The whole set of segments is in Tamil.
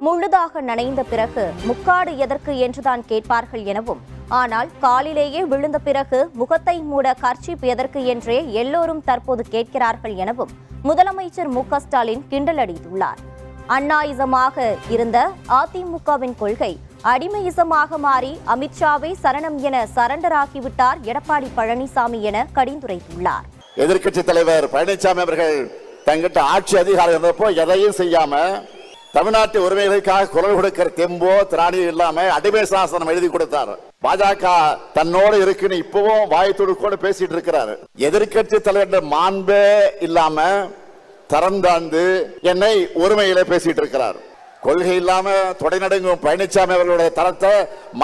முழுதாக நனைந்த பிறகு முக்காடு எதற்கு என்றுதான் கேட்பார்கள் எனவும், ஆனால் காலிலேயே விழுந்த பிறகு முகத்தை மூட கர்ச்சீப் எதற்கு என்றே எல்லோரும் தற்போது கேட்கிறார்கள் எனவும் முதலமைச்சர் மு.க. ஸ்டாலின் கிண்டல் அடித்துள்ளார். அண்ணாயிசமாக இருந்த அதிமுகவின் கொள்கை அடிமையிசமாக மாறி அமித்ஷாவை சரணம் என சரண்டர் ஆகிவிட்டார் எடப்பாடி பழனிசாமி என கடிந்துரைத்துள்ளார். எதிர்க்கட்சி தலைவர் பழனிசாமி அவர்கள் தங்கிட்ட ஆட்சி அதிகாரம் இருந்தப்போ எதையும் செய்யாம தமிழ்நாட்டு உரிமைகளுக்காக குரல் கொடுக்கிற தெம்போ திராணியும் இல்லாம அடிமை சாசனம் எழுதி கொடுத்தார். பாஜக தன்னோடு இருக்குன்னு இப்பவும் வாய்த்தோடு கூட பேசிட்டு இருக்கிறாரு. எதிர்க்கட்சி தலைவர் மாண்பே இல்லாம தரந்தாந்து என்னை உரிமையில பேசிட்டு இருக்கிறார். கொள்கை இல்லாம தொடை நடுங்கும் பழனிசாமி அவர்களுடைய தரத்தை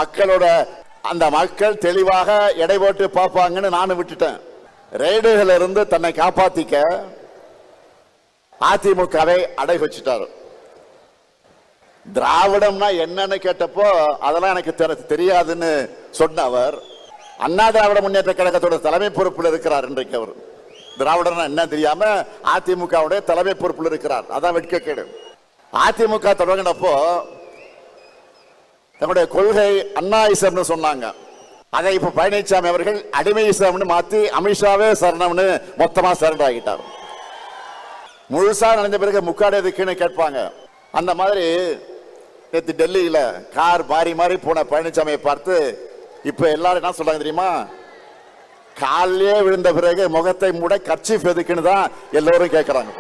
மக்களோட அந்த மக்கள் தெளிவாக எடை போட்டு பார்ப்பாங்கன்னு நானும் விட்டுட்டேன். ரெய்டுகள் இருந்து தன்னை காப்பாத்திக்க அதிமுகவை அடை வச்சுட்டாரு. திராவிடம்னா என்னன்னு கேட்டப்போ அதெல்லாம் எனக்கு தெரியாதுன்னு சொன்ன அவர் அண்ணா திராவிட முன்னேற்ற கழகத்தோட தலைமை பொறுப்பில் இருக்கிறார். இன்றைக்கு அவர் திராவிடம் என்ன தெரியாம அதிமுகவுடைய தலைமை பொறுப்பில் இருக்கிறார். அதான் வெட்கக்கேடு. அதிமுக தொடங்கினப்போ தன்னுடைய கொள்கை அண்ணாயிசம்னு சொன்னாங்க. அதை இப்ப பழனிசாமி அவர்கள் அடிமையிசம்னு மாத்தி அமித்ஷாவே சரணம்னு மொத்தமா சரண்டர் ஆகிட்டார். முழுசா நடந்த பிறகு முக்காடு எதுக்குன்னு கேட்பாங்க. அந்த மாதிரி நேற்று டெல்லியில கார் மாறி மாறி போன பழனிசாமியை பார்த்து இப்ப எல்லாரும் என்ன சொல்றாங்க தெரியுமா? காலையே விழுந்த பிறகு முகத்தை மூட கர்ச்சீப் எதுக்குன்னு தான் எல்லோரும் கேட்கிறாங்க.